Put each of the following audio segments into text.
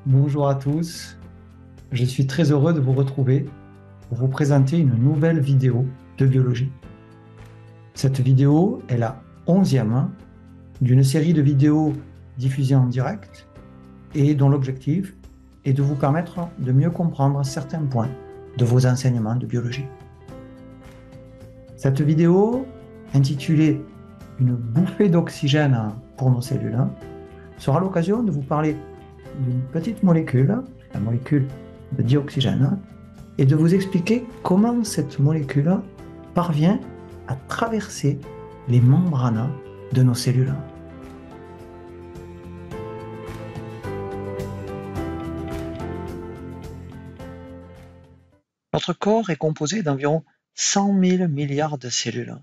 Bonjour à tous, je suis très heureux de vous retrouver pour vous présenter une nouvelle vidéo de biologie. Cette vidéo est la 11e d'une série de vidéos diffusées en direct et dont l'objectif est de vous permettre de mieux comprendre certains points de vos enseignements de biologie. Cette vidéo, intitulée Une bouffée d'oxygène pour nos cellules, sera l'occasion de vous parler d'une petite molécule, la molécule de dioxygène, et de vous expliquer comment cette molécule parvient à traverser les membranes de nos cellules. Notre corps est composé d'environ 100 000 milliards de cellules.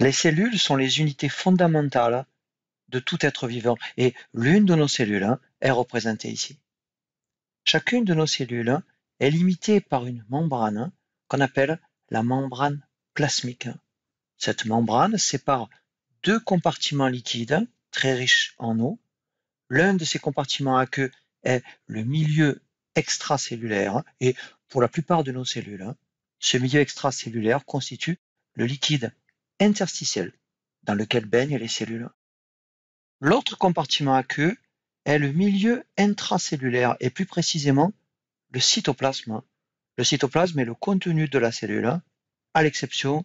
Les cellules sont les unités fondamentales de tout être vivant et l'une de nos cellules est représentée ici. Chacune de nos cellules est limitée par une membrane qu'on appelle la membrane plasmique. Cette membrane sépare deux compartiments liquides très riches en eau. L'un de ces compartiments aqueux est le milieu extracellulaire et pour la plupart de nos cellules, ce milieu extracellulaire constitue le liquide interstitiel dans lequel baignent les cellules. L'autre compartiment aqueux est le milieu intracellulaire et plus précisément le cytoplasme. Le cytoplasme est le contenu de la cellule, à l'exception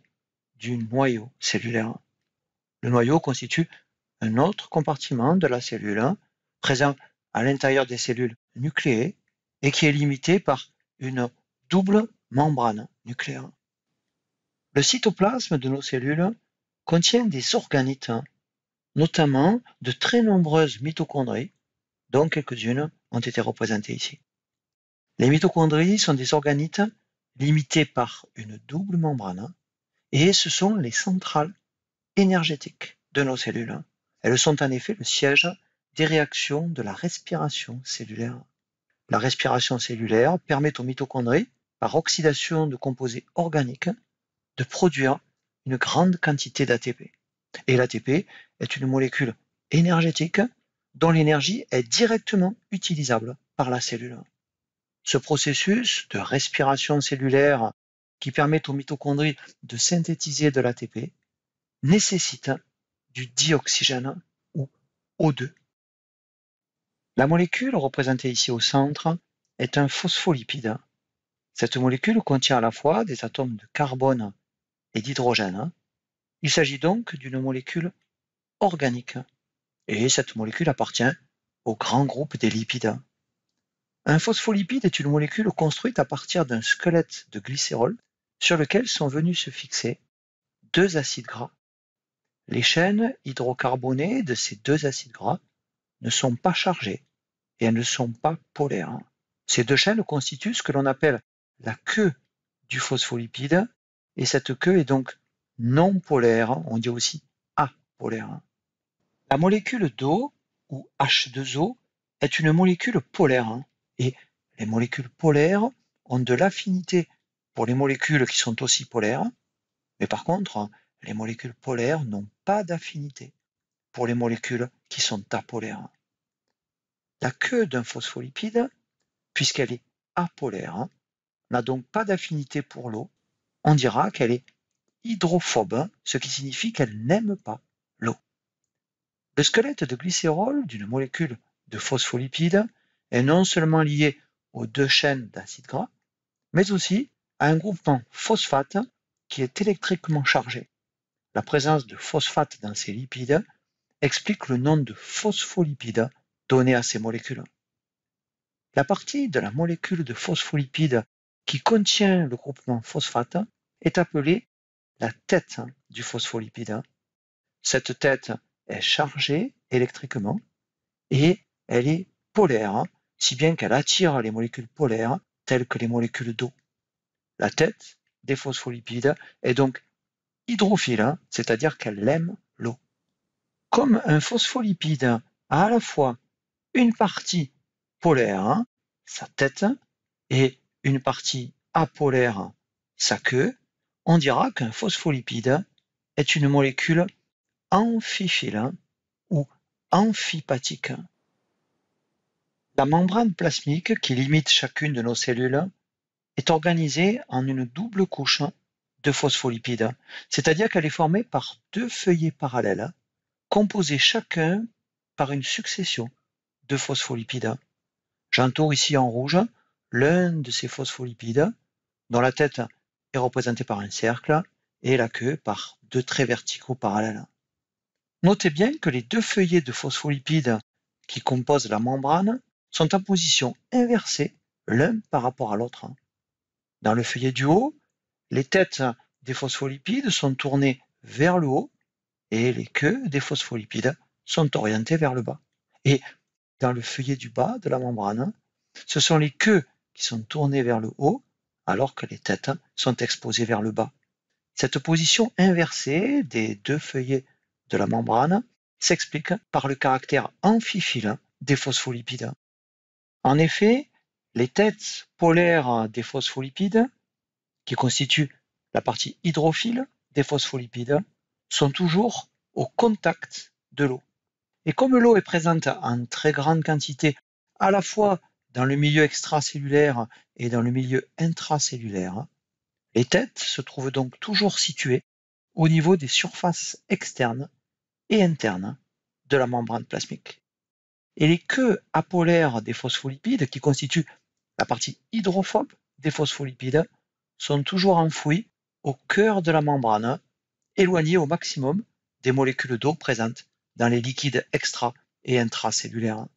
du noyau cellulaire. Le noyau constitue un autre compartiment de la cellule, présent à l'intérieur des cellules nucléées et qui est limité par une double membrane nucléaire. Le cytoplasme de nos cellules contient des organites, notamment de très nombreuses mitochondries, dont quelques-unes ont été représentées ici. Les mitochondries sont des organites limités par une double membrane et ce sont les centrales énergétiques de nos cellules. Elles sont en effet le siège des réactions de la respiration cellulaire. La respiration cellulaire permet aux mitochondries, par oxydation de composés organiques, de produire une grande quantité d'ATP. Et l'ATP est une molécule énergétique dont l'énergie est directement utilisable par la cellule. Ce processus de respiration cellulaire qui permet aux mitochondries de synthétiser de l'ATP nécessite du dioxygène ou O2. La molécule représentée ici au centre est un phospholipide. Cette molécule contient à la fois des atomes de carbone et d'hydrogène. Il s'agit donc d'une molécule organique et cette molécule appartient au grand groupe des lipides. Un phospholipide est une molécule construite à partir d'un squelette de glycérol sur lequel sont venus se fixer deux acides gras. Les chaînes hydrocarbonées de ces deux acides gras ne sont pas chargées et elles ne sont pas polaires. Ces deux chaînes constituent ce que l'on appelle la queue du phospholipide et cette queue est donc non polaire, on dit aussi apolaire. La molécule d'eau, ou H2O, est une molécule polaire et les molécules polaires ont de l'affinité pour les molécules qui sont aussi polaires, mais par contre, les molécules polaires n'ont pas d'affinité pour les molécules qui sont apolaires. La queue d'un phospholipide, puisqu'elle est apolaire, n'a donc pas d'affinité pour l'eau. On dira qu'elle est hydrophobe, ce qui signifie qu'elle n'aime pas l'eau. Le squelette de glycérol d'une molécule de phospholipide est non seulement lié aux deux chaînes d'acides gras, mais aussi à un groupement phosphate qui est électriquement chargé. La présence de phosphate dans ces lipides explique le nom de phospholipide donné à ces molécules. La partie de la molécule de phospholipide qui contient le groupement phosphate est appelée la tête du phospholipide. Cette tête est chargée électriquement et elle est polaire, si bien qu'elle attire les molécules polaires telles que les molécules d'eau. La tête des phospholipides est donc hydrophile, c'est-à-dire qu'elle aime l'eau. Comme un phospholipide a à la fois une partie polaire, sa tête, et une partie apolaire, sa queue, on dira qu'un phospholipide est une molécule amphiphile ou amphipathique. La membrane plasmique qui limite chacune de nos cellules est organisée en une double couche de phospholipides, c'est-à-dire qu'elle est formée par deux feuillets parallèles, composés chacun par une succession de phospholipides. J'entoure ici en rouge l'un de ces phospholipides, dont la tête est représentée par un cercle et la queue par deux traits verticaux parallèles. Notez bien que les deux feuillets de phospholipides qui composent la membrane sont en position inversée l'un par rapport à l'autre. Dans le feuillet du haut, les têtes des phospholipides sont tournées vers le haut et les queues des phospholipides sont orientées vers le bas. Et dans le feuillet du bas de la membrane, ce sont les queues qui sont tournées vers le haut alors que les têtes sont exposées vers le bas. Cette position inversée des deux feuillets de la membrane s'explique par le caractère amphiphile des phospholipides. En effet, les têtes polaires des phospholipides, qui constituent la partie hydrophile des phospholipides, sont toujours au contact de l'eau. Et comme l'eau est présente en très grande quantité à la fois dans le milieu extracellulaire et dans le milieu intracellulaire, les têtes se trouvent donc toujours situées au niveau des surfaces externes et internes de la membrane plasmique. Et les queues apolaires des phospholipides, qui constituent la partie hydrophobe des phospholipides, sont toujours enfouies au cœur de la membrane, éloignées au maximum des molécules d'eau présentes dans les liquides extra- et intracellulaires.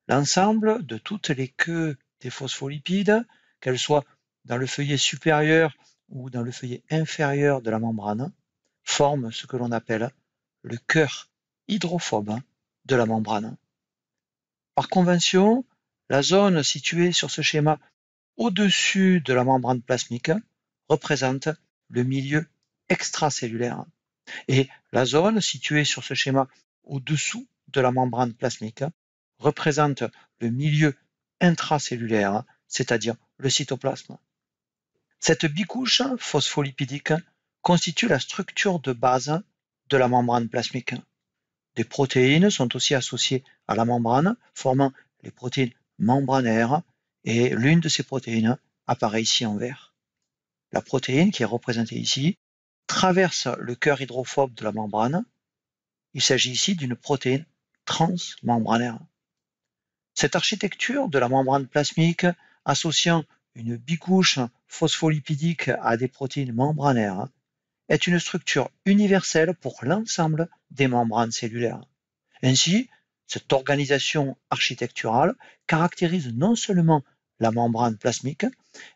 L'ensemble de toutes les queues des phospholipides, qu'elles soient dans le feuillet supérieur ou dans le feuillet inférieur de la membrane, forment ce que l'on appelle le cœur hydrophobe de la membrane. Par convention, la zone située sur ce schéma au-dessus de la membrane plasmique représente le milieu extracellulaire et la zone située sur ce schéma au-dessous de la membrane plasmique représente le milieu intracellulaire, c'est-à-dire le cytoplasme. Cette bicouche phospholipidique constitue la structure de base de la membrane plasmique. Des protéines sont aussi associées à la membrane, formant les protéines membranaires, et l'une de ces protéines apparaît ici en vert. La protéine qui est représentée ici traverse le cœur hydrophobe de la membrane. Il s'agit ici d'une protéine transmembranaire. Cette architecture de la membrane plasmique associant une bicouche phospholipidique à des protéines membranaires est une structure universelle pour l'ensemble des membranes cellulaires. Ainsi, cette organisation architecturale caractérise non seulement la membrane plasmique,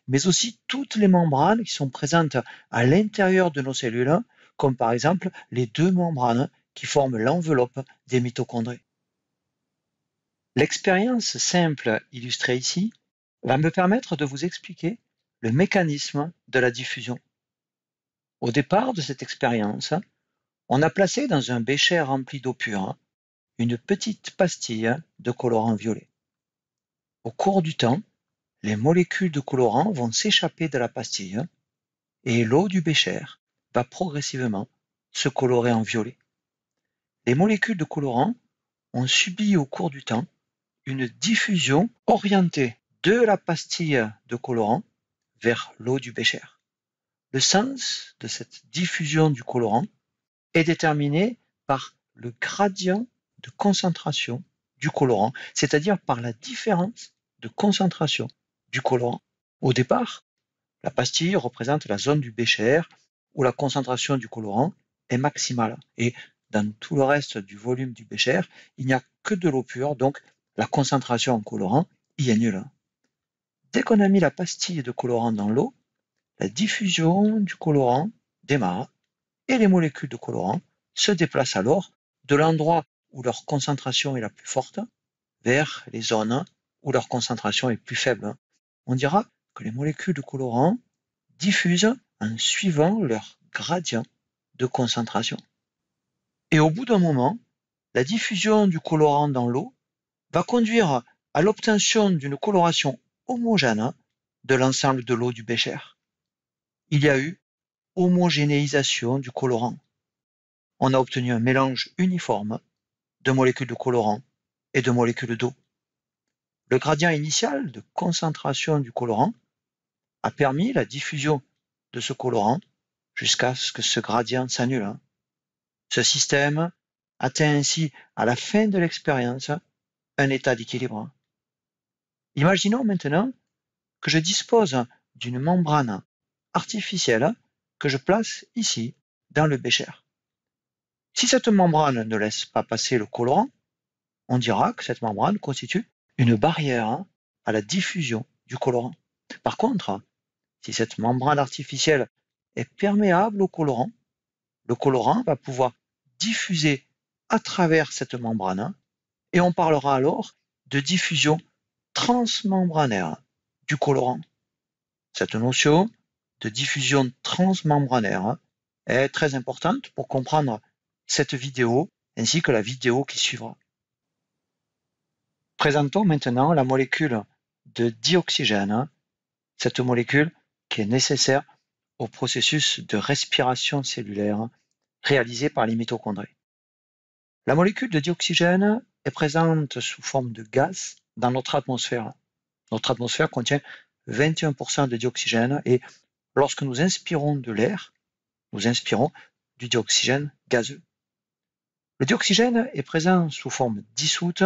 mais aussi toutes les membranes qui sont présentes à l'intérieur de nos cellules, comme par exemple les deux membranes qui forment l'enveloppe des mitochondries. L'expérience simple illustrée ici va me permettre de vous expliquer le mécanisme de la diffusion. Au départ de cette expérience, on a placé dans un bécher rempli d'eau pure une petite pastille de colorant violet. Au cours du temps, les molécules de colorant vont s'échapper de la pastille et l'eau du bécher va progressivement se colorer en violet. Les molécules de colorant ont subi au cours du temps une diffusion orientée de la pastille de colorant vers l'eau du bécher. Le sens de cette diffusion du colorant est déterminé par le gradient de concentration du colorant, c'est-à-dire par la différence de concentration du colorant. Au départ, la pastille représente la zone du bécher où la concentration du colorant est maximale. Et dans tout le reste du volume du bécher, il n'y a que de l'eau pure, donc la concentration en colorant y est nulle. Dès qu'on a mis la pastille de colorant dans l'eau, la diffusion du colorant démarre et les molécules de colorant se déplacent alors de l'endroit où leur concentration est la plus forte vers les zones où leur concentration est plus faible. On dira que les molécules de colorant diffusent en suivant leur gradient de concentration. Et au bout d'un moment, la diffusion du colorant dans l'eau va conduire à l'obtention d'une coloration homogène de l'ensemble de l'eau du bécher. Il y a eu homogénéisation du colorant. On a obtenu un mélange uniforme de molécules de colorant et de molécules d'eau. Le gradient initial de concentration du colorant a permis la diffusion de ce colorant jusqu'à ce que ce gradient s'annule. Ce système atteint ainsi à la fin de l'expérience un état d'équilibre. Imaginons maintenant que je dispose d'une membrane artificielle que je place ici dans le bécher. Si cette membrane ne laisse pas passer le colorant, on dira que cette membrane constitue une barrière à la diffusion du colorant. Par contre, si cette membrane artificielle est perméable au colorant, le colorant va pouvoir diffuser à travers cette membrane et on parlera alors de diffusion transmembranaire du colorant. Cette notion de diffusion transmembranaire est très importante pour comprendre cette vidéo ainsi que la vidéo qui suivra. Présentons maintenant la molécule de dioxygène, cette molécule qui est nécessaire au processus de respiration cellulaire réalisé par les mitochondries. La molécule de dioxygène est présente sous forme de gaz dans notre atmosphère. Notre atmosphère contient 21% de dioxygène et lorsque nous inspirons de l'air, nous inspirons du dioxygène gazeux. Le dioxygène est présent sous forme dissoute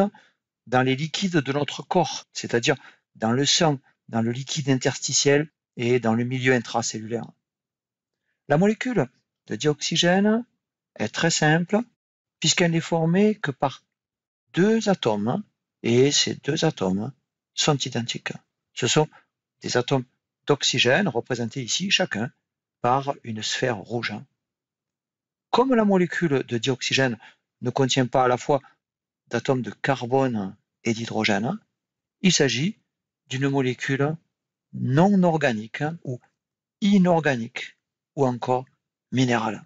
dans les liquides de notre corps, c'est-à-dire dans le sang, dans le liquide interstitiel et dans le milieu intracellulaire. La molécule de dioxygène est très simple puisqu'elle n'est formée que par deux atomes et ces deux atomes sont identiques. Ce sont des atomes d'oxygène représentés ici chacun par une sphère rouge. Comme la molécule de dioxygène ne contient pas à la fois d'atomes de carbone et d'hydrogène, il s'agit d'une molécule non organique ou inorganique ou encore minérale.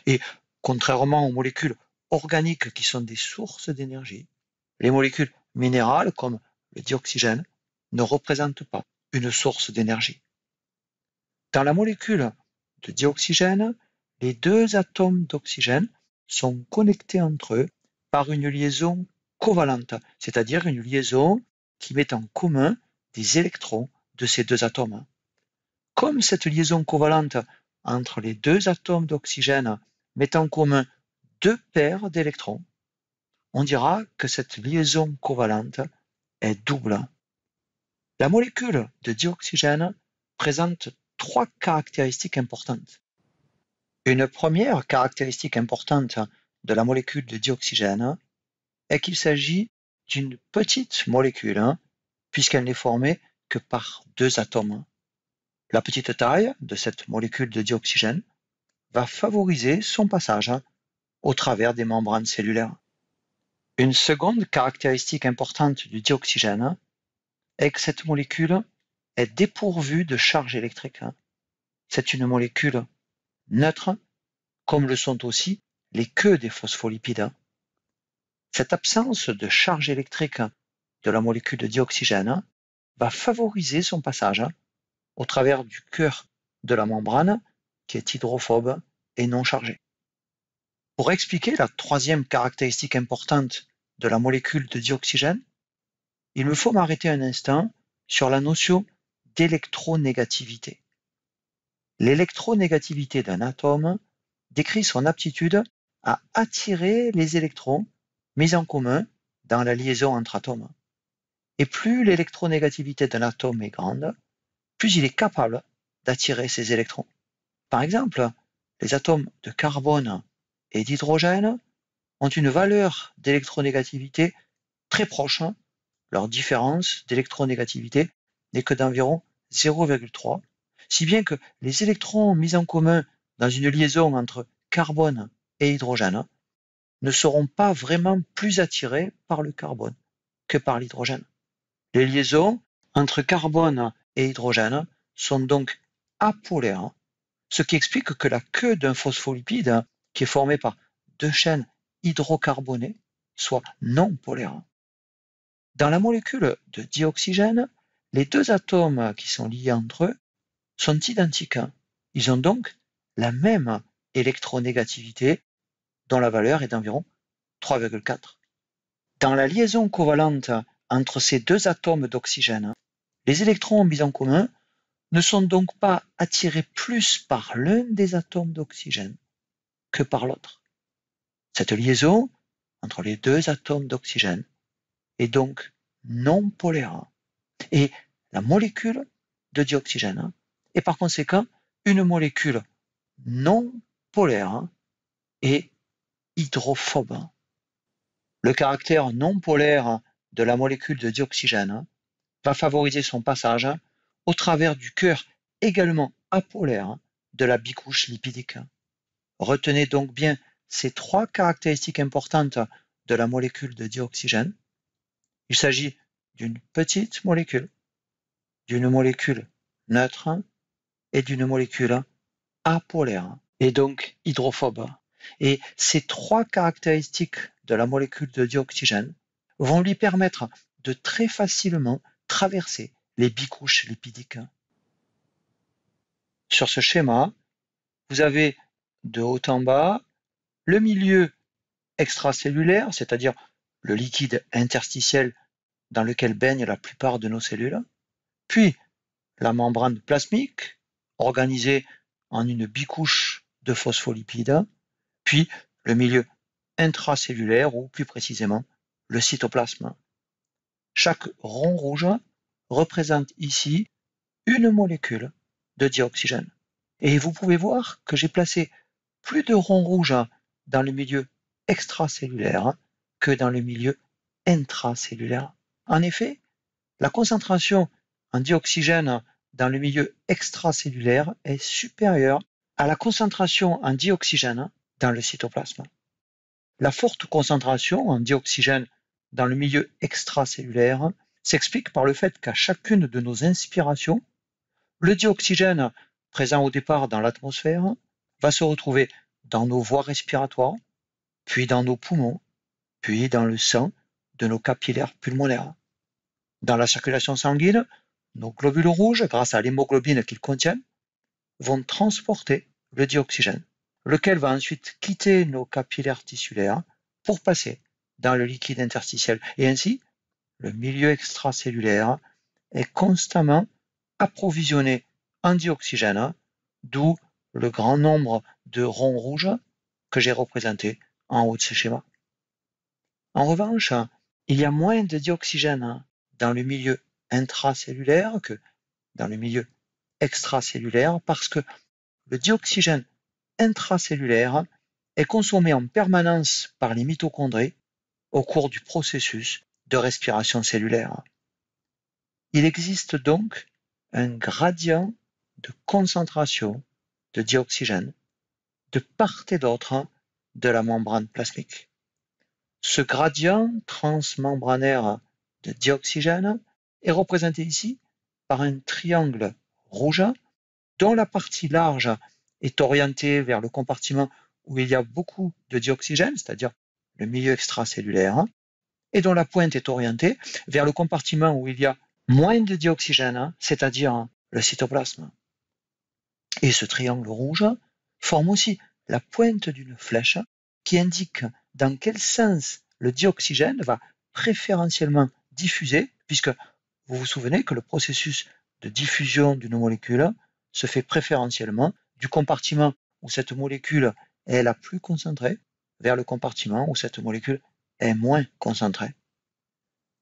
Et contrairement aux molécules organiques qui sont des sources d'énergie, les molécules minérales comme le dioxygène ne représentent pas une source d'énergie. Dans la molécule de dioxygène, les deux atomes d'oxygène sont connectés entre eux par une liaison covalente, c'est-à-dire une liaison qui met en commun des électrons de ces deux atomes. Comme cette liaison covalente entre les deux atomes d'oxygène met en commun deux paires d'électrons, on dira que cette liaison covalente est double. La molécule de dioxygène présente trois caractéristiques importantes. Une première caractéristique importante de la molécule de dioxygène est qu'il s'agit d'une petite molécule, puisqu'elle n'est formée que par deux atomes. La petite taille de cette molécule de dioxygène va favoriser son passage au travers des membranes cellulaires. Une seconde caractéristique importante du dioxygène est que cette molécule est dépourvue de charge électrique. C'est une molécule neutre, comme le sont aussi les queues des phospholipides. Cette absence de charge électrique de la molécule de dioxygène va favoriser son passage au travers du cœur de la membrane qui est hydrophobe et non chargé. Pour expliquer la troisième caractéristique importante de la molécule de dioxygène, il me faut m'arrêter un instant sur la notion d'électronégativité. L'électronégativité d'un atome décrit son aptitude à attirer les électrons mis en commun dans la liaison entre atomes. Et plus l'électronégativité d'un atome est grande, plus il est capable d'attirer ces électrons. Par exemple, les atomes de carbone et d'hydrogène ont une valeur d'électronégativité très proche. Leur différence d'électronégativité n'est que d'environ 0,3, si bien que les électrons mis en commun dans une liaison entre carbone et hydrogène ne seront pas vraiment plus attirés par le carbone que par l'hydrogène. Les liaisons entre carbone et hydrogène sont donc apolaires, ce qui explique que la queue d'un phospholipide, qui est formée par deux chaînes hydrocarbonées, soit non polaire. Dans la molécule de dioxygène, les deux atomes qui sont liés entre eux sont identiques. Ils ont donc la même électronégativité, dont la valeur est d'environ 3,4. Dans la liaison covalente entre ces deux atomes d'oxygène, les électrons mis en commun ne sont donc pas attirés plus par l'un des atomes d'oxygène que par l'autre. Cette liaison entre les deux atomes d'oxygène est donc non polaire. Et la molécule de dioxygène est par conséquent une molécule non polaire et hydrophobe. Le caractère non polaire de la molécule de dioxygène va favoriser son passage au travers du cœur également apolaire de la bicouche lipidique. Retenez donc bien ces trois caractéristiques importantes de la molécule de dioxygène. Il s'agit d'une petite molécule, d'une molécule neutre et d'une molécule apolaire, et donc hydrophobe. Et ces trois caractéristiques de la molécule de dioxygène vont lui permettre de très facilement traverser les bicouches lipidiques. Sur ce schéma, vous avez de haut en bas le milieu extracellulaire, c'est-à-dire le liquide interstitiel dans lequel baignent la plupart de nos cellules, puis la membrane plasmique, organisée en une bicouche de phospholipides, puis le milieu intracellulaire, ou plus précisément le cytoplasme. Chaque rond rouge représente ici une molécule de dioxygène. Et vous pouvez voir que j'ai placé plus de ronds rouges dans le milieu extracellulaire que dans le milieu intracellulaire. En effet, la concentration en dioxygène dans le milieu extracellulaire est supérieure à la concentration en dioxygène dans le cytoplasme. La forte concentration en dioxygène dans le milieu extracellulaire s'explique par le fait qu'à chacune de nos inspirations, le dioxygène présent au départ dans l'atmosphère va se retrouver dans nos voies respiratoires, puis dans nos poumons, puis dans le sang de nos capillaires pulmonaires. Dans la circulation sanguine, nos globules rouges, grâce à l'hémoglobine qu'ils contiennent, vont transporter le dioxygène, lequel va ensuite quitter nos capillaires tissulaires pour passer dans le liquide interstitiel. Et ainsi, le milieu extracellulaire est constamment approvisionné en dioxygène, d'où le grand nombre de ronds rouges que j'ai représentés en haut de ce schéma. En revanche, il y a moins de dioxygène dans le milieu intracellulaire que dans le milieu extracellulaire parce que le dioxygène intracellulaire est consommé en permanence par les mitochondries au cours du processus de respiration cellulaire. Il existe donc un gradient de concentration de dioxygène de part et d'autre de la membrane plasmique. Ce gradient transmembranaire de dioxygène est représenté ici par un triangle rouge dont la partie large est orientée vers le compartiment où il y a beaucoup de dioxygène, c'est-à-dire le milieu extracellulaire, et dont la pointe est orientée vers le compartiment où il y a moins de dioxygène, c'est-à-dire le cytoplasme. Et ce triangle rouge forme aussi la pointe d'une flèche qui indique dans quel sens le dioxygène va préférentiellement diffuser, puisque vous vous souvenez que le processus de diffusion d'une molécule se fait préférentiellement du compartiment où cette molécule est la plus concentrée vers le compartiment où cette molécule est moins concentrée.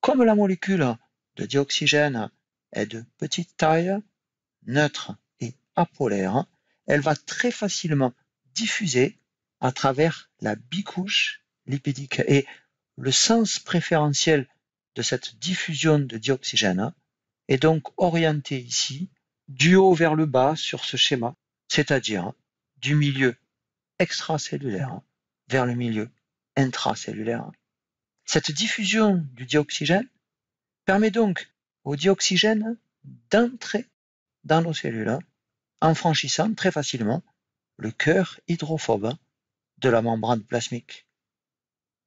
Comme la molécule de dioxygène est de petite taille, neutre et apolaire, elle va très facilement diffuser à travers la bicouche lipidique. Et le sens préférentiel de cette diffusion de dioxygène est donc orienté ici du haut vers le bas sur ce schéma, c'est-à-dire du milieu extracellulaire vers le milieu intracellulaire. Cette diffusion du dioxygène permet donc au dioxygène d'entrer dans nos cellules en franchissant très facilement le cœur hydrophobe de la membrane plasmique.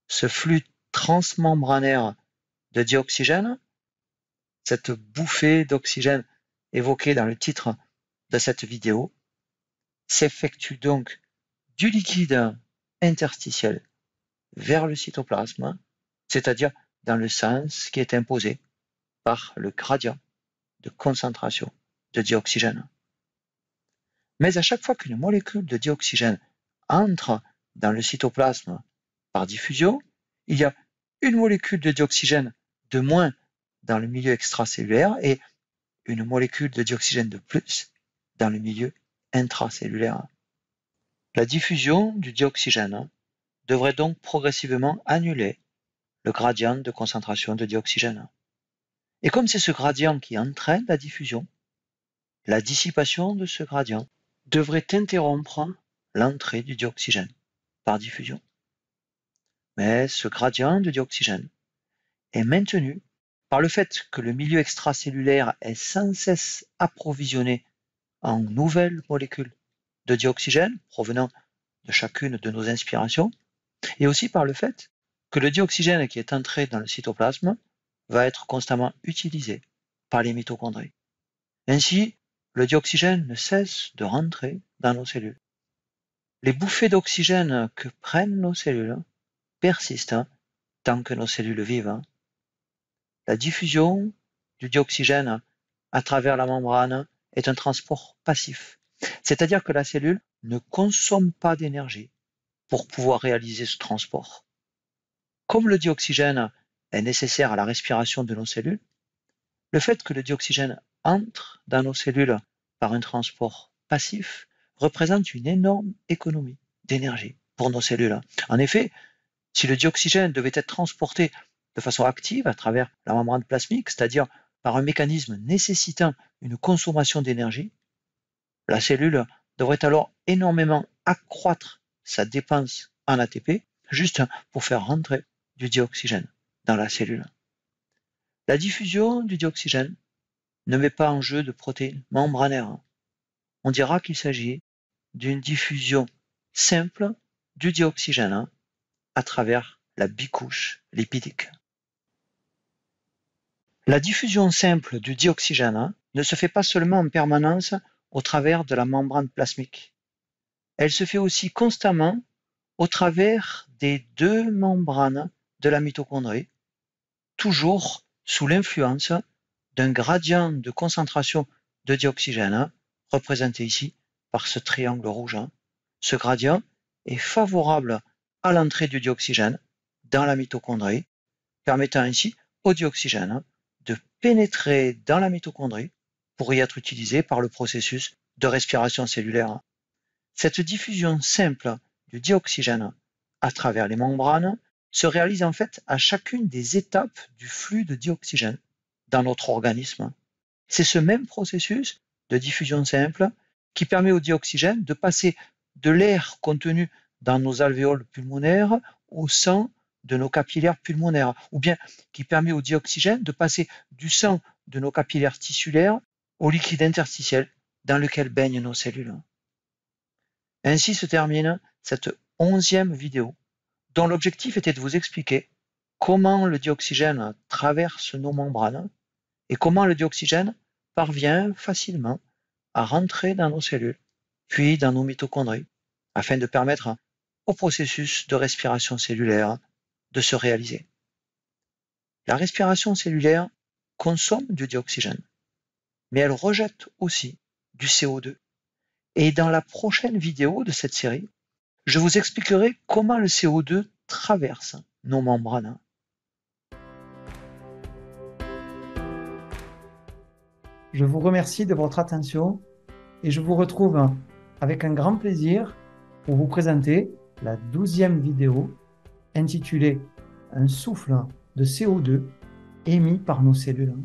Ce flux transmembranaire de dioxygène, cette bouffée d'oxygène évoquée dans le titre de cette vidéo, s'effectue donc du liquide interstitiel vers le cytoplasme, c'est-à-dire dans le sens qui est imposé par le gradient de concentration de dioxygène. Mais à chaque fois qu'une molécule de dioxygène entre dans le cytoplasme par diffusion, il y a une molécule de dioxygène de moins dans le milieu extracellulaire et une molécule de dioxygène de plus dans le milieu intracellulaire. La diffusion du dioxygène devrait donc progressivement annuler le gradient de concentration de dioxygène. Et comme c'est ce gradient qui entraîne la diffusion, la dissipation de ce gradient devrait interrompre l'entrée du dioxygène par diffusion. Mais ce gradient de dioxygène est maintenu par le fait que le milieu extracellulaire est sans cesse approvisionné en nouvelles molécules de dioxygène provenant de chacune de nos inspirations, et aussi par le fait que le dioxygène qui est entré dans le cytoplasme va être constamment utilisé par les mitochondries. Ainsi, le dioxygène ne cesse de rentrer dans nos cellules. Les bouffées d'oxygène que prennent nos cellules persistent tant que nos cellules vivent. La diffusion du dioxygène à travers la membrane est un transport passif, c'est-à-dire que la cellule ne consomme pas d'énergie pour pouvoir réaliser ce transport. Comme le dioxygène est nécessaire à la respiration de nos cellules, le fait que le dioxygène entre dans nos cellules par un transport passif représente une énorme économie d'énergie pour nos cellules. En effet, si le dioxygène devait être transporté de façon active à travers la membrane plasmique, c'est-à-dire par un mécanisme nécessitant une consommation d'énergie, la cellule devrait alors énormément accroître sa dépense en ATP juste pour faire rentrer du dioxygène dans la cellule. La diffusion du dioxygène ne met pas en jeu de protéines membranaires. On dira qu'il s'agit d'une diffusion simple du dioxygène à travers la bicouche lipidique. La diffusion simple du dioxygène ne se fait pas seulement en permanence au travers de la membrane plasmique. Elle se fait aussi constamment au travers des deux membranes de la mitochondrie, toujours sous l'influence d'un gradient de concentration de dioxygène, représenté ici par ce triangle rouge. Ce gradient est favorable à l'entrée du dioxygène dans la mitochondrie, permettant ainsi au dioxygène de pénétrer dans la mitochondrie pour y être utilisé par le processus de respiration cellulaire. Cette diffusion simple du dioxygène à travers les membranes se réalise en fait à chacune des étapes du flux de dioxygène dans notre organisme. C'est ce même processus de diffusion simple qui permet au dioxygène de passer de l'air contenu dans nos alvéoles pulmonaires au sang de nos capillaires pulmonaires, ou bien qui permet au dioxygène de passer du sang de nos capillaires tissulaires au liquide interstitiel dans lequel baignent nos cellules. Ainsi se termine cette 11e vidéo, dont l'objectif était de vous expliquer comment le dioxygène traverse nos membranes et comment le dioxygène parvient facilement à rentrer dans nos cellules, puis dans nos mitochondries, afin de permettre au processus de respiration cellulaire de se réaliser. La respiration cellulaire consomme du dioxygène, mais elle rejette aussi du CO2. Et dans la prochaine vidéo de cette série, je vous expliquerai comment le CO2 traverse nos membranes. Je vous remercie de votre attention et je vous retrouve avec un grand plaisir pour vous présenter la 12e vidéo intitulée « Un souffle de CO2 émis par nos cellules ».